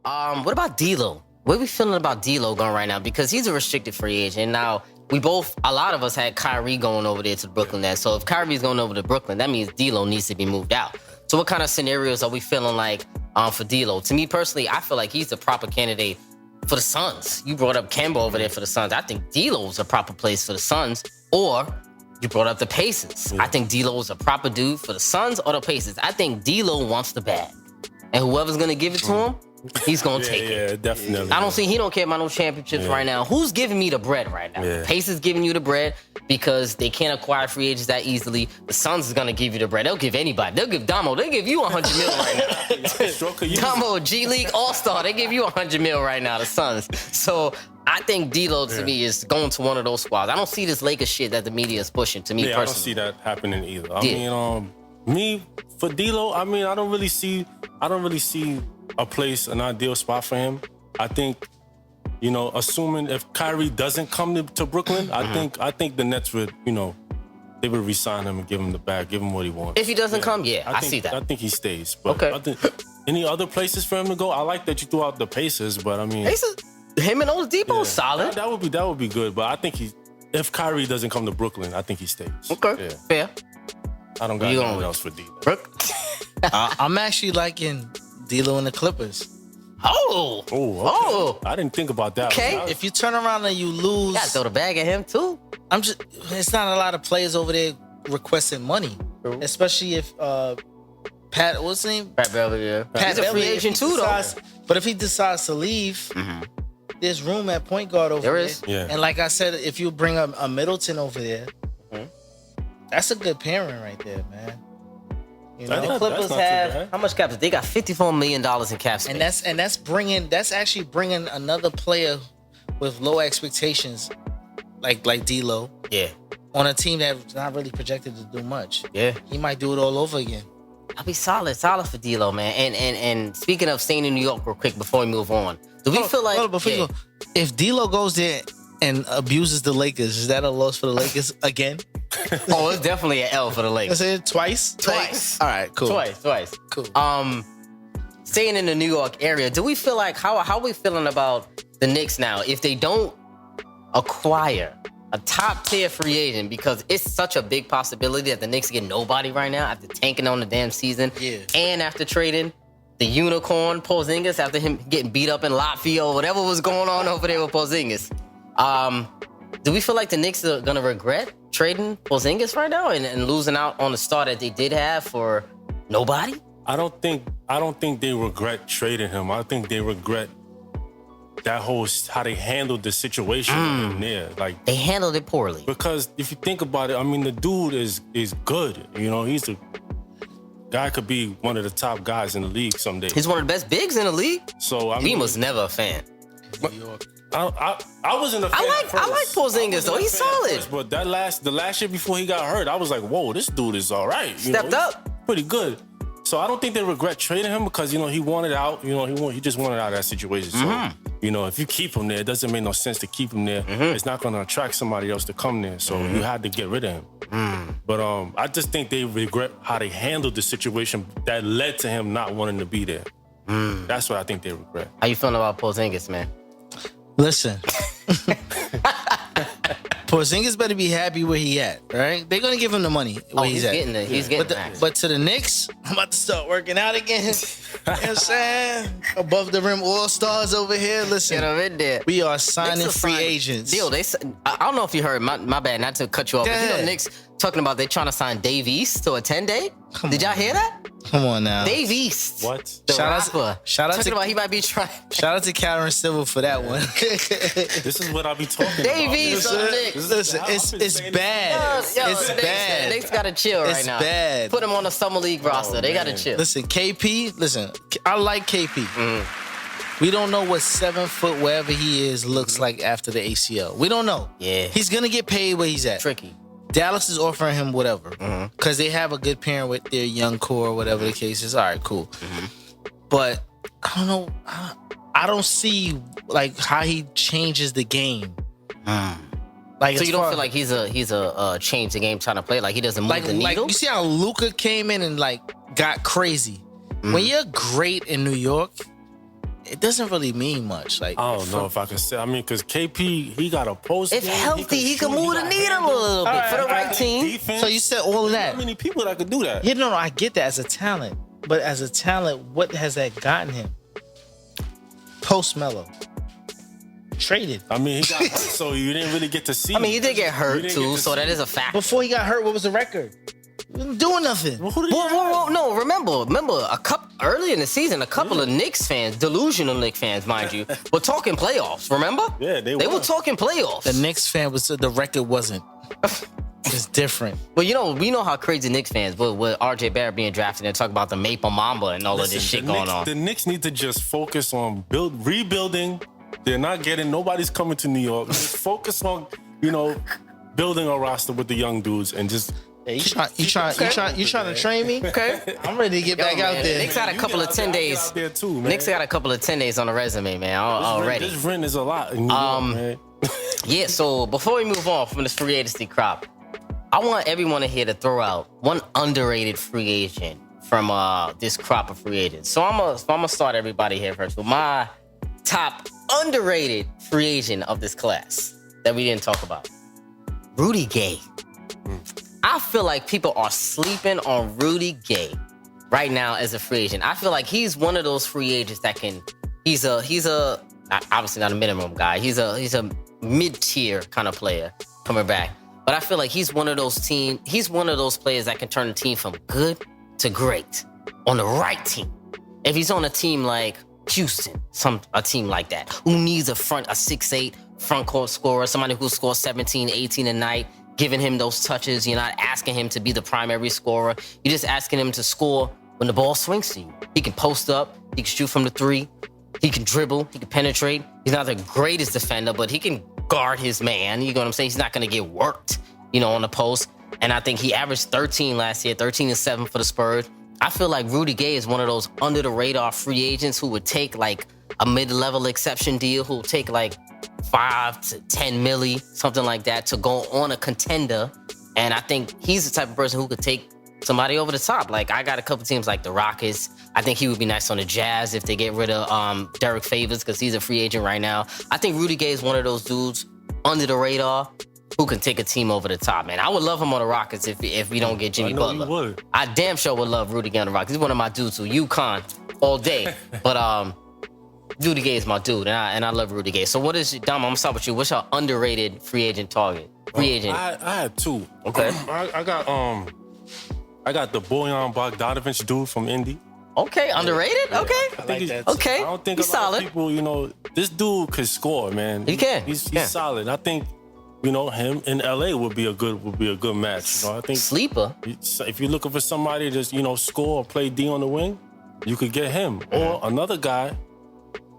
What about D'Lo? What are we feeling about D'Lo going right now? Because he's a restricted free agent. And now, a lot of us had Kyrie going over there to the Brooklyn Nets. So if Kyrie's going over to Brooklyn, that means D'Lo needs to be moved out. So what kind of scenarios are we feeling like for D'Lo? To me personally, I feel like he's the proper candidate for the Suns. You brought up Kemba over there for the Suns. I think D'Lo's a proper place for the Suns. Or you brought up the Pacers. I think D'Lo's a proper dude for the Suns or the Pacers. I think D'Lo wants the bag. And whoever's going to give it to him, he's going to take it. Yeah, definitely. He don't care about no championships right now. Who's giving me the bread right now? Yeah. Pacers giving you the bread because they can't acquire free agents that easily. The Suns is going to give you the bread. They'll give anybody. They'll give Damo. They give you $100 million right now. Damo, G League All-Star. They give you $100 million right now, the Suns. So I think D'Lo to me is going to one of those squads. I don't see this Lakers shit that the media is pushing to me personally. I don't see that happening either. I mean, me for D'Lo, I mean, I don't really see a place, an ideal spot for him. I think, assuming if Kyrie doesn't come to Brooklyn, I think the Nets would, they would re-sign him and give him the bag, give him what he wants. If he doesn't come, I see that. I think he stays. But okay. I think any other places for him to go? I like that you threw out the Pacers, but I mean, him and Oladipo is solid. That would be good. But I think if Kyrie doesn't come to Brooklyn, I think he stays. Okay, fair. I don't got anything else for D'Lo. I'm actually liking D'Lo and the Clippers. Oh! I didn't think about that. Okay. If you turn around and you lose, you gotta throw the bag at him too. It's not a lot of players over there requesting money, especially if Pat, what's his name? Pat Beverly. Yeah. Pat He's a free Beverly, agent too, though. But if he decides to leave, there's room at point guard over there. There is. Yeah. And like I said, if you bring a Middleton over there, that's a good pairing right there, man. The Clippers have how much cap? They got $54 million in cap space, and that's actually bringing another player with low expectations, like D'Lo. Yeah. On a team that's not really projected to do much. Yeah. He might do it all over again. I'll be solid for D'Lo, man. And speaking of staying in New York real quick before we move on, do we feel like if D'Lo goes there and abuses the Lakers, is that a loss for the Lakers again? Oh, it's definitely an L for the Lakers. I said twice. All right, cool. Twice. Cool. Staying in the New York area, do we feel like how are we feeling about the Knicks now if they don't acquire a top tier free agent, because it's such a big possibility that the Knicks get nobody right now after tanking on the damn season, and after trading the unicorn Porzingis after him getting beat up in Latvia or whatever was going on over there with Porzingis. Do we feel like the Knicks are gonna regret trading Porzingis right now and losing out on the star that they did have for nobody? I don't think they regret trading him. I think they regret that whole how they handled the situation in there. Like, they handled it poorly. Because if you think about it, I mean, the dude is good. He's a guy, could be one of the top guys in the league someday. He's one of the best bigs in the league. So I mean, was never a fan. I wasn't a fan. I like Porzingis though. He's solid. First, but the last year before he got hurt, I was like, whoa, this dude is all right. Stepped up. Pretty good. So I don't think they regret trading him because, he wanted out. He just wanted out of that situation. So, if you keep him there, it doesn't make no sense to keep him there. It's not going to attract somebody else to come there. So you had to get rid of him. But I just think they regret how they handled the situation that led to him not wanting to be there. That's what I think they regret. How you feeling about Porzingis, man? Listen. Porzingis better be happy where he at, right? They're gonna give him the money where he's at. He's getting but to the Knicks, I'm about to start working out again. You know what I'm saying? Above the rim all-stars over here. Listen, get him in there. We are signing free agents. Deal. I don't know if you heard, my bad, not to cut you off, but Knicks talking about they're trying to sign Dave East to a 10-day. Did y'all hear that? Come on now. Dave East. What? Shout out about he might be trying. Shout out to Karen Civil for that one. This is what I be talking Dave about. East on the Knicks. Listen, it's bad. It's bad. Knicks gotta chill right now. It's bad. Put him on the Summer League roster. They gotta chill. Listen, I like KP. We don't know what 7 foot wherever he is looks like after the ACL. We don't know. Yeah. He's gonna get paid where he's at. Tricky. Dallas is offering him whatever because they have a good pairing with their young core, whatever the case is. All right, cool. But I don't know. I don't see like how he changes the game. Like, so you don't feel like he's a change the game trying to play? Like he doesn't move the needle? Like you see how Luka came in and like got crazy. When you're great in New York, it doesn't really mean much. Like, I don't know if I can say. I mean, because KP, he got a post. If healthy, he can move the needle a little bit for the right team. Defense. so you said all of that. How many people that could do that? Yeah, no, I get that as a talent, but as a talent, what has that gotten him? Post Melo traded. I mean, he got hurt, so you didn't really get to see. I mean, he did get You hurt didn't too, get to so that see. is a fact. Before he got hurt, what was the record? He wasn't doing nothing. Well, who did he have? Whoa, no, remember, early in the season, a couple of Knicks fans, delusional Knicks fans, mind you, were talking playoffs. Remember? Yeah, they were were. talking playoffs. The Knicks fan was the record wasn't. It's different. Well, we know how crazy Knicks fans with RJ Barrett being drafted and talk about the Maple Mamba and all of this shit going on. The Knicks need to just focus on rebuilding. They're not getting. Nobody's coming to New York. Just focus on, building a roster with the young dudes and just. Yeah, you trying to train me? Okay. I'm ready to get back out The there. Knicks got a couple of 10 days. Out there too, man. Knicks got a couple of 10 days on the resume, man, already. This rent is a lot in New York, man. Yeah, so before we move on from this free agency crop, I want everyone in here to throw out one underrated free agent from this crop of free agents. So I'm gonna start everybody here first with my top underrated free agent of this class that we didn't talk about. Rudy Gay. I feel like people are sleeping on Rudy Gay right now as a free agent. I feel like he's one of those free agents that he's a obviously not a minimum guy. He's a mid-tier kind of player coming back. But I feel like he's one of those players that can turn a team from good to great on the right team. If he's on a team like Houston, a team like that, who needs a 6'8" front court scorer, somebody who scores 17, 18 a night, giving him those touches. You're not asking him to be the primary scorer. You're just asking him to score when the ball swings to you. He can post up. He can shoot from the three. He can dribble. He can penetrate. He's not the greatest defender, but he can guard his man. You know what I'm saying? He's not going to get worked, on the post. And I think he averaged 13 last year, 13 and 7 for the Spurs. I feel like Rudy Gay is one of those under-the-radar free agents who would take like a mid-level exception deal, who would take like 5 to 10 milli, something like that, to go on a contender. And I think he's the type of person who could take somebody over the top. Like, I got a couple teams like the Rockets. I think he would be nice on the Jazz if they get rid of Derek Favors, because he's a free agent right now. I think Rudy Gay is one of those dudes under the radar who can take a team over the top, man. I would love him on the Rockets if we don't get Jimmy Butler. You would. I damn sure would love Rudy Gay on the Rockets. He's one of my dudes who UConn all day. But Rudy Gay is my dude, and I love Rudy Gay. So what is, Dom, I'm gonna start with you. What's your underrated free agent target? Free agent. I had two. Okay. I got the Bojan Bogdanovic dude from Indy. Okay, underrated? Okay. I like that. Okay. I don't think He's a lot solid. of people, this dude could score, man. He can. He's Yeah. solid. I think, him in LA would be a good match. I think Sleeper. if you're looking for somebody to just, score or play D on the wing, you could get him. Or another guy.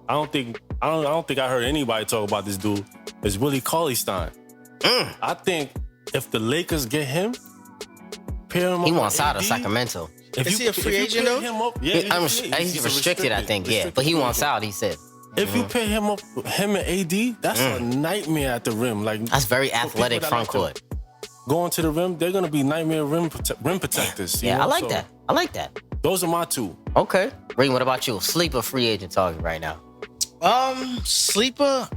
I don't think I heard anybody talk about this dude. Is Willie Cauley-Stein. I think if the Lakers get him, pair him up. He wants with out of AD, Sacramento. Is he a free agent, pair though? him up, He's restricted, I think, yeah. But he wants out, he said. If you pair him up, him and AD, that's a nightmare at the rim. Like, That's very for people athletic that front like to court. Going to the rim, they're gonna be nightmare rim protectors. Yeah, I like So that. I like that. Those are my two. Okay. Reem, what about you? Sleeper free agent target right now. Sleeper.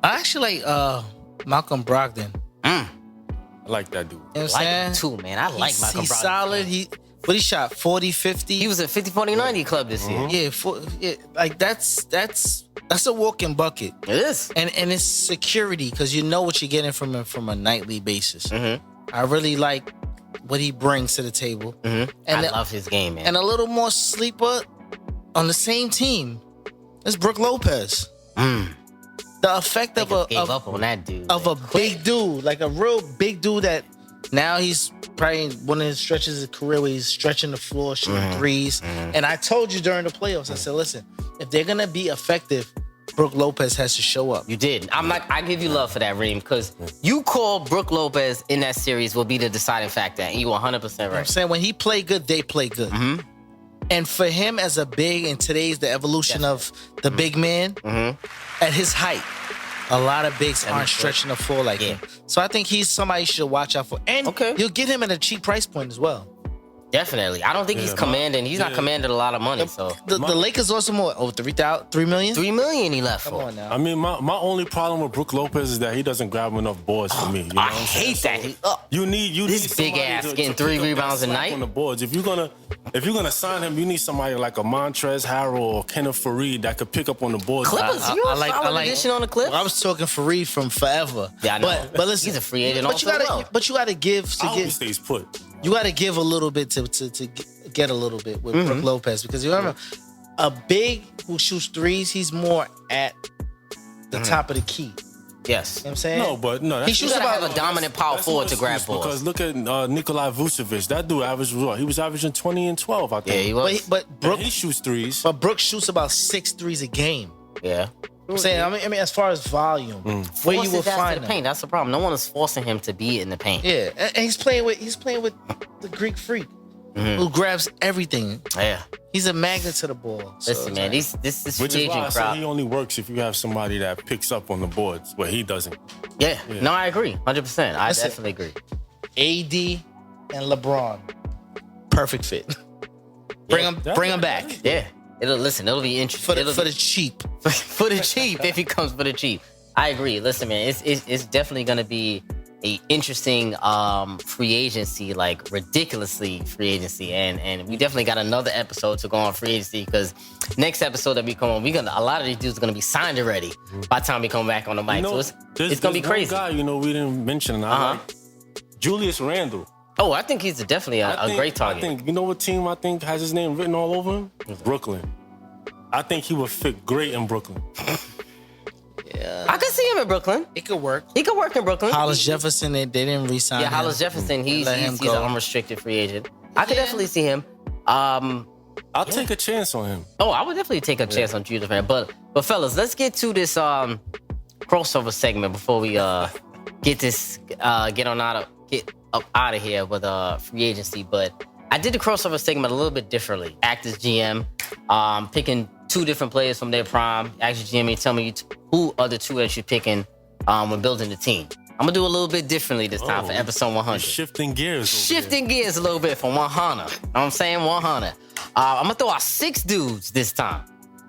I actually like Malcolm Brogdon. I like that dude. You know what I'm I like saying? him too, man. I like Malcolm He's Brogdon. solid. He shot 40, 50. He was at 50-40-90 club this year. Yeah, like that's a walking bucket. It is. And it's security because you know what you're getting from him from a nightly basis. I really like what he brings to the table. And I love his game, man. And a little more sleeper on the same team is Brook Lopez. The effect They of a gave up on that dude. of a big dude, like a real big dude that now he's probably in one of his stretches of his career where he's stretching the floor, shooting threes. And I told you during the playoffs, I said, listen, if they're gonna be effective, Brook Lopez has to show up. You did. I give you love for that, Reem, because you called Brook Lopez in that series will be the deciding factor, and you 100% I'm right. saying when he play good, they play good. And for him as a big, and today's the evolution of the big man, at his height, a lot of bigs aren't stretching the floor like him. So I think he's somebody you should watch out for. And you'll get him at a cheap price point as well. Definitely. I don't think he's commanding. He's not commanding a lot of money. So The Lakers also more 3 million. $3 million he left Come for. on now. I mean, my only problem with Brook Lopez is that he doesn't grab enough boards for me. You know I what I'm saying? hate that. You need This big somebody ass to getting pick 3 up that rebounds a slack night. on the boards. If you're gonna sign him, you need somebody like a Montrezl Harrell or Kenneth Faried that could pick up on the boards. Clippers, you a solid addition on the Clips. Well, I was talking Fareed from forever. Yeah, I know. But listen, He's a free agent But you also gotta, well. but you gotta give I hope he to stays put. you gotta give a little bit to get a little bit with Brook Lopez because you remember a big who shoots threes, he's more at the top of the key. Yes. You know what I'm saying? No, but no. He You shoots gotta about have a dominant power That's forward no to grab excuse, balls. Because look at Nikolai Vucevic. That dude averaged what? He was averaging 20 and 12, I think. Yeah, he was. but Brook, He shoots threes. but Brook shoots about 6 threes a game. Yeah. I'm saying, I mean, as far as volume, where you Force will his ass to find the him. paint. That's the problem. No one is forcing him to be in the paint. Yeah, and he's playing with the Greek freak who grabs everything. Yeah. He's a magnet to the ball. So Listen, it's man, like- this Which free is why I agent say crowd. he only works if you have somebody that picks up on the boards, where he doesn't. Yeah. No, I agree. 100%. I Listen. definitely agree. AD and LeBron, perfect fit. Bring him back Yeah. It'll be interesting. for the cheap. For the cheap, if he comes for the cheap. I agree. Listen, man, it's definitely gonna be a interesting free agency, like ridiculously free agency, and we definitely got another episode to go on free agency because next episode that we come on, a lot of these dudes are gonna be signed already by the time we come back on the mic. So it's gonna be there's crazy. One guy, we didn't mention. And I like Julius Randle. Oh, I think he's definitely a great target. I think you know what team I think has his name written all over him? Brooklyn. I think he would fit great in Brooklyn. Yeah, I could see him in Brooklyn. it could work. He could work in Brooklyn. Hollis Jefferson, they didn't re-sign Yeah, him. Hollis Jefferson, he's Let him an go. unrestricted free agent. I could Yeah. definitely see him. I'll take a chance on him. Oh, I would definitely take a chance on Judah Fan. But fellas, let's get to this crossover segment before we get up out of here with free agency. But I did the crossover segment a little bit differently. Act as GM, picking 2 different players from their prime. Act as GM, tell me who are the 2 that you're picking when building the team. I'm gonna do a little bit differently this time for episode 100. Shifting gears. Shifting gears a little bit from 100. Know what I'm saying? 100. I'm gonna throw out 6 dudes this time.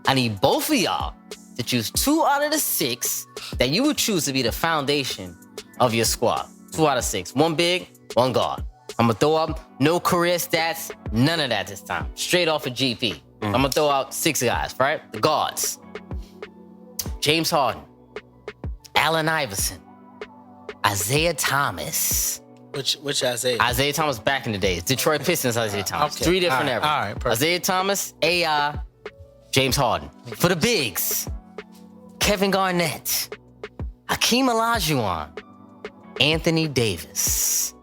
I need both of y'all to choose 2 out of the 6 that you would choose to be the foundation of your squad. 2 out of 6. 1 big, 1 guard. I'm gonna throw up no career stats, none of that this time. Straight off of GP. I'm gonna throw out 6 guys, right? The guards. James Harden, Allen Iverson, Isaiah Thomas. Which Isaiah? Isaiah Thomas back in the days. Detroit Pistons, Isaiah Thomas. Okay. 3 different All right, eras. all right, perfect. Isaiah Thomas, AI, James Harden. For the bigs, Kevin Garnett, Hakeem Olajuwon, Anthony Davis.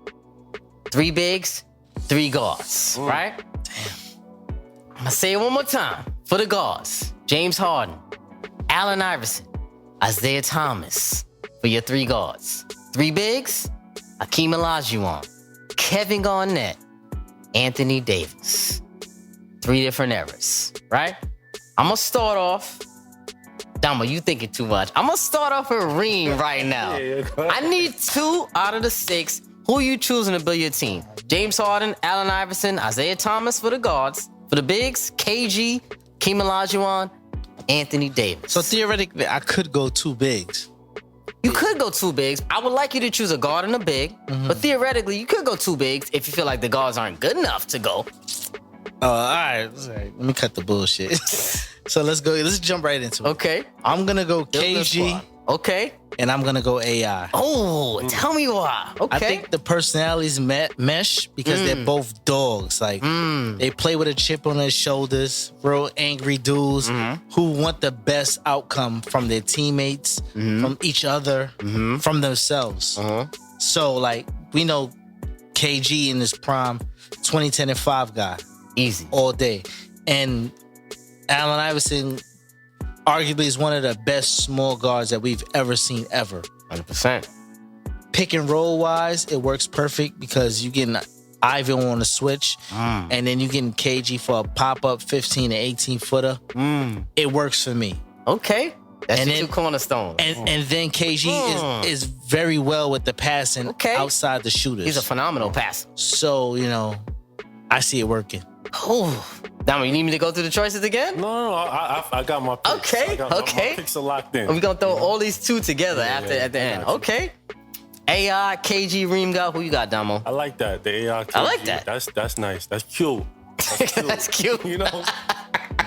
3 bigs, 3 guards, right? I'm gonna say it one more time. For the guards, James Harden, Allen Iverson, Isaiah Thomas. For your 3 guards. 3 bigs, Hakeem Olajuwon, Kevin Garnett, Anthony Davis. 3 different eras, right? I'm gonna start off. Damo, you thinking too much. I'm gonna start off with Reem right now. I need 2 out of the 6. Who are you choosing to build your team? James Harden, Allen Iverson, Isaiah Thomas for the guards. For the bigs, KG, Hakeem Olajuwon, Anthony Davis. So theoretically, I could go 2 bigs. You could go 2 bigs. I would like you to choose a guard and a big. But theoretically, you could go 2 bigs if you feel like the guards aren't good enough to go. All right. Let me cut the bullshit. So let's go. Let's jump right into it. Okay. I'm gonna go Building a KG squad. Okay. and I'm gonna go AI. Oh, tell me why. Okay. I think the personalities mesh because they're both dogs. Like they play with a chip on their shoulders, real angry dudes who want the best outcome from their teammates, from each other, from themselves. So like we know KG in his prime, 2010 and 5 guy Easy. all day, and Allen Iverson arguably is one of the best small guards that we've ever seen ever. 100%. Pick and roll wise, it works perfect because you getting Ivan on the switch, and then you getting KG for a pop up 15 to 18 footer. It works for me. Okay. That's And your then- 2 cornerstones. And then KG is very well with the passing Okay. outside the shooters. He's a phenomenal passer. So I see it working. Oh, Damo, you need me to go through the choices again? No, I got my picks. Okay, My okay. picks are locked in. We're gonna throw all these two together at the end. got you. Okay. AI, KG, Reem got. Who you got, Damo? I like that. The AI. I like that. That's nice. That's cute. That's cute. You know.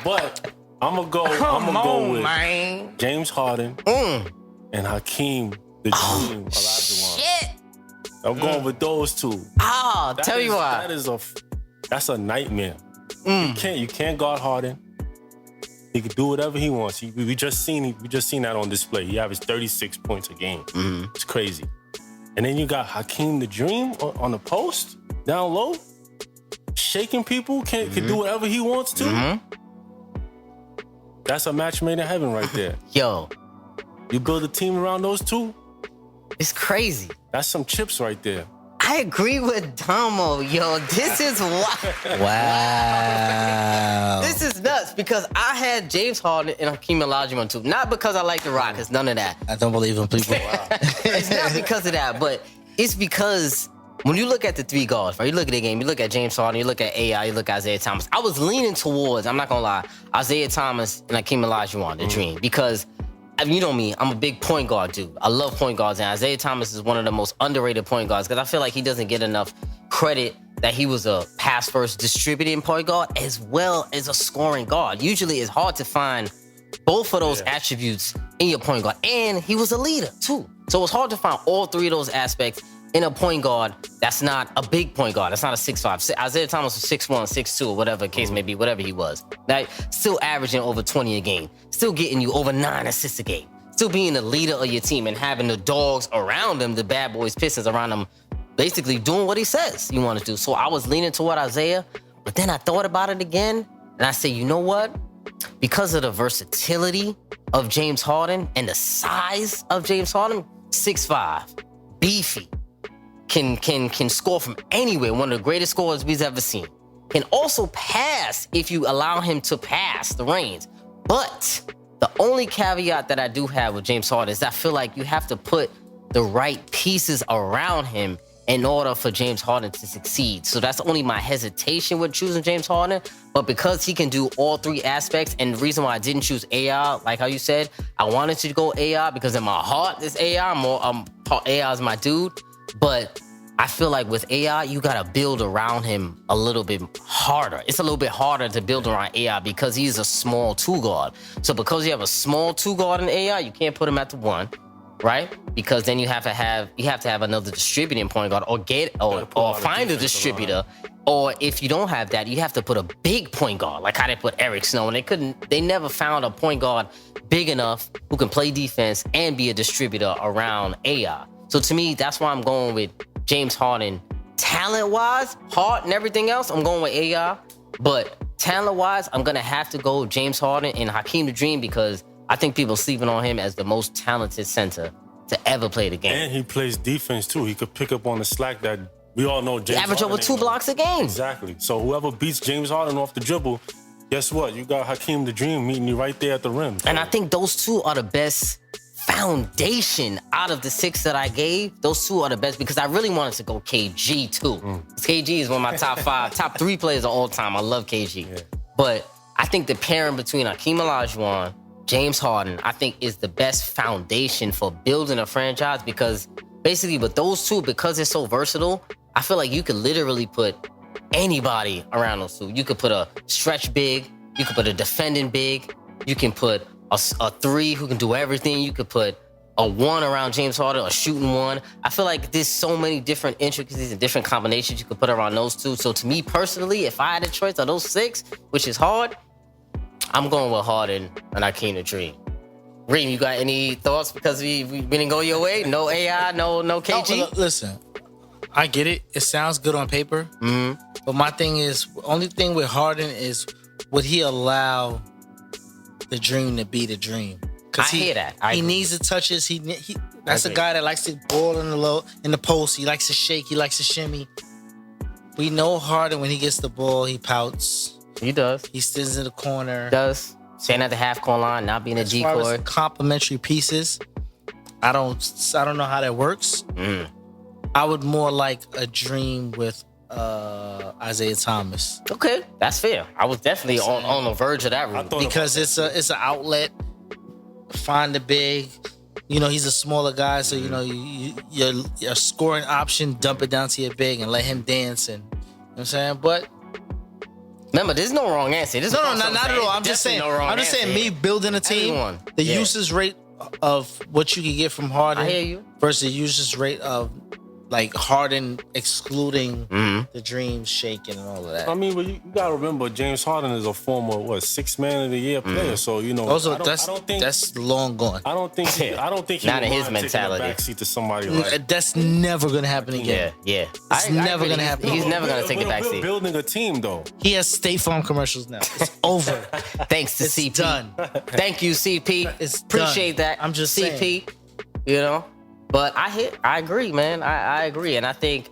But I'm gonna go with man. James Harden and Hakeem the Dream Olajuwon. Shit. I'm going with those two. Ah, tell you why. That's a nightmare. You can't guard Harden. He can do whatever he wants. We just seen that on display. He averaged 36 points a game. It's crazy. And then you got Hakeem the Dream on the post, down low, shaking people, can do whatever he wants to. That's a match made in heaven right there. Yo, You build a team around those two, it's crazy. that's some chips right there. I agree with Damo. Yo, this is wild. Wow. This is nuts because I had James Harden and Hakeem Olajuwon too. Not because I like the Rockets, none of that. I don't believe in people. It's not because of that, but it's because when you look at the three guards, right? You look at the game, you look at James Harden, you look at AI, you look at Isaiah Thomas. I was leaning towards, I'm not gonna lie, Isaiah Thomas and Hakeem Olajuwon, the dream, because I mean, you know me, I'm a big point guard dude. I love point guards, and Isaiah Thomas is one of the most underrated point guards because I feel like he doesn't get enough credit that he was a pass-first distributing point guard as well as a scoring guard. Usually it's hard to find both of those attributes in your point guard, and he was a leader too. So it's hard to find all three of those aspects in a point guard that's not a big point guard. That's not a 6'5". Isaiah Thomas was 6'1", 6'2", or whatever the case may be, whatever he was. Like, still averaging over 20 a game. Still getting you over 9 assists a game. Still being the leader of your team and having the dogs around him, the bad boys, Pistons around him, basically doing what he says you want to do. So I was leaning toward Isaiah, but then I thought about it again, and I said, you know what? Because of the versatility of James Harden and the size of James Harden, 6'5", beefy, can score from anywhere, one of the greatest scorers we've ever seen. Can also pass if you allow him to pass the reins. But the only caveat that I do have with James Harden is I feel like you have to put the right pieces around him in order for James Harden to succeed. So that's only my hesitation with choosing James Harden. But because he can do all three aspects, and the reason why I didn't choose AI, like how you said, I wanted to go AI because in my heart, it's AI. AI is my dude. But I feel like with AI, you got to build around him a little bit harder. It's a little bit harder to build around AI because he's a small two guard. So because you have a small two guard in AI, you can't put him at the one, right? Because then you have to have another distributing point guard or find a distributor. Or if you don't have that, you have to put a big point guard, like how they put Eric Snow. And they never found a point guard big enough who can play defense and be a distributor around AI. So to me, that's why I'm going with James Harden. Talent-wise, heart and everything else, I'm going with AI. But talent-wise, I'm going to have to go James Harden and Hakeem the Dream because I think people sleeping on him as the most talented center to ever play the game. And he plays defense too. He could pick up on the slack that we all know James Average Harden over 2 blocks a game. Exactly. So whoever beats James Harden off the dribble, guess what? You got Hakeem the Dream meeting you right there at the rim. And I think those two are the best foundation out of the 6 that I gave. Those two are the best because I really wanted to go KG too. KG is one of my top 3 players of all time. I love KG. Yeah. But I think the pairing between Hakeem Olajuwon, James Harden, I think is the best foundation for building a franchise because basically with those two, because they're so versatile, I feel like you could literally put anybody around those two. You could put a stretch big, you could put a defending big, you can put a 3 who can do everything. You could put a 1 around James Harden, a shooting 1. I feel like there's so many different intricacies and different combinations you could put around those two. So to me personally, if I had a choice of those 6, which is hard, I'm going with Harden and Hakeem the Dream. Reem, you got any thoughts? Because we didn't go your way? No AI, no KG? No, listen, I get it. It sounds good on paper. But my thing is, only thing with Harden is, would he allow the dream to be the dream? I hear that. He needs the touches. That's a guy that likes to ball in the post. He likes to shake. He likes to shimmy. We know Harden, when he gets the ball, he pouts. He does. He stands in the corner. He does. Standing at the half-court line, not being a decoy. As far as complementary pieces, I don't know how that works. I would more like a dream with Isaiah Thomas Okay, that's fair. I was definitely on the verge of that route. because it's an outlet. Find the big. You know, he's a smaller guy, so you know your scoring option. Dump it down to your big and let him dance. And you know what I'm saying, but. Remember, there's no wrong answer. No, not at all. I'm just saying. I'm just saying. Me building a team, the usage rate of what you can get from Harden I hear you. versus usage rate of like Harden excluding the Dream shaking and all of that. I mean, but you gotta remember, James Harden is a former sixth man of the year player. So you know, Also, I don't think that's long gone. I don't think he Not would in his mind taking a mentality. backseat to somebody like. That's never gonna happen again. Yeah. It's never gonna happen. He's never gonna take a We're backseat. building a team though. He has State Farm commercials now. It's over. Thanks to It's CP. done. Thank you, CP. It's Appreciate done. that. I'm just CP. saying. You know, but I agree, man. I agree, and I think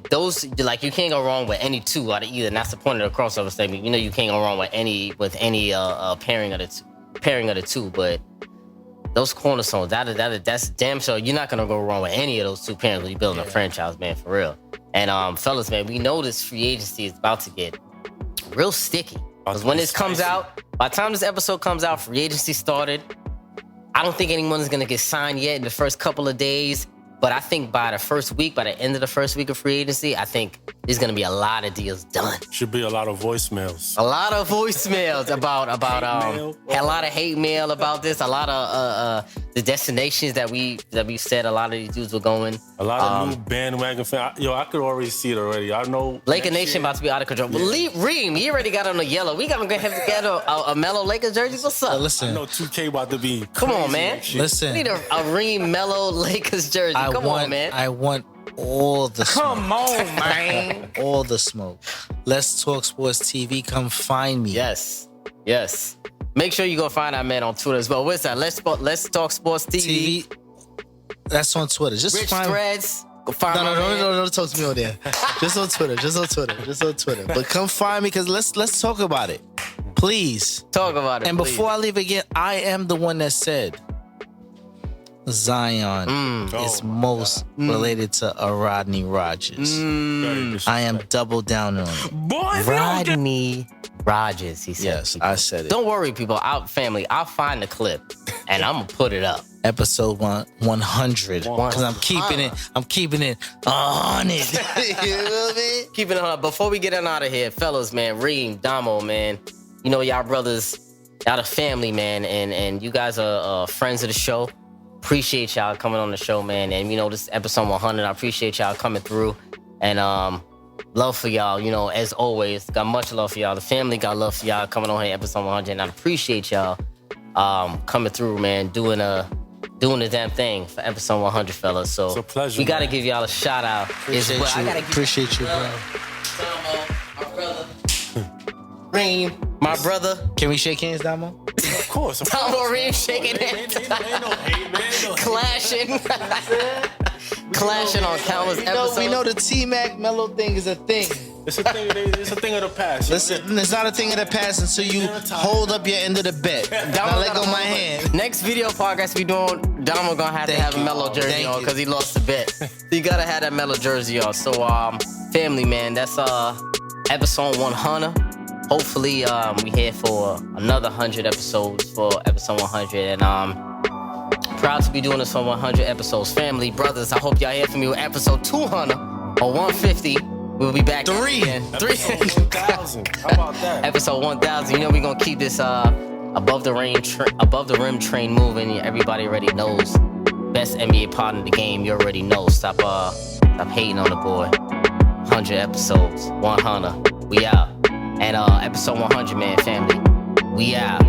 those, like, you can't go wrong with any two out of either. And that's the point of the crossover statement. You know, you can't go wrong with any pairing of the two. But those cornerstones, that's damn sure you're not gonna go wrong with any of those two pairings when you're building a franchise, man, for real. And fellas, man, we know this free agency is about to get real sticky. Because when this comes out, by the time this episode comes out, free agency started. I don't think anyone's gonna get signed yet in the first couple of days. But I think by the end of the first week of free agency, I think there's gonna be a lot of deals done. Should be a lot of voicemails. A lot of voicemails about a lot of hate mail about this. A lot of the destinations that we said a lot of these dudes were going. A lot of new bandwagon fans. Yo, I could already see it already. I know. Laker Nation about to be out of control. Yeah. Reem, he already got on the yellow. We gotta have to get a Melo Lakers jersey. What's up? I Listen, know 2K about to be. Come on, crazy man. and shit. listen. We need a Reem Melo Lakers jersey. Come on, man. I want all the smoke. Come on, man. All the smoke. Let's Talk Sports TV. Come find me. Yes. Make sure you go find our man on Twitter as well. What's that? Let's Talk Sports TV. That's on Twitter. Just Rich find Threads. Go find my man. No, don't talk to me on there. Just on Twitter. But come find me because let's talk about it. Please. Talk about it. And before I leave again, I am the one that said Zion is most related to a Rodney Rogers. I am double down on it. Boy, Rodney Rogers, he said. Yes, I said it. Don't worry, people. I'll find the clip and I'm gonna put it up. Episode 100. Because I'm keeping it on it. You know what I mean? Keeping it on. Before we get on out of here, fellas, man, Reem, Damo, man, you know y'all brothers, y'all the family, man, and you guys are friends of the show. Appreciate y'all coming on the show, man. And you know, this is episode 100. I appreciate y'all coming through. And love for y'all, you know, as always. Got much love for y'all. The family got love for y'all coming on here, episode 100. And I appreciate y'all coming through, man, doing the damn thing for episode 100, fellas. So it's a pleasure, we gotta man. give y'all a shout out. Appreciate you. I gotta give Appreciate you, bro. Damo, my brother. Reem, my brother. Can we shake hands, Damo? Of course. Damo Reem shaking hands. Clashing. Clashing on countless episodes. We know the T-Mac Mellow thing is a thing. It's a thing of the past. Listen, it's not a thing of the past until you hold up your end of the bet. Now let go of my hand. Next video podcast we doing, Damo gonna have to have a Mellow jersey on because he lost the bet. So you gotta have that Mellow jersey on. So family, man, that's episode 100. Hopefully we here for another 100 episodes for episode 100, and proud to be doing this for 100 episodes. Family, brothers, I hope y'all hear from me with episode 200 or 150. We'll be back. Three. Episode 1000. How about that? Episode 1000. You know we're gonna keep this above the rim train moving. Everybody already knows. Best NBA partner in the game. You already know. Stop hating on the boy. 100 episodes. 100. We out. And episode 100, man, family. We out.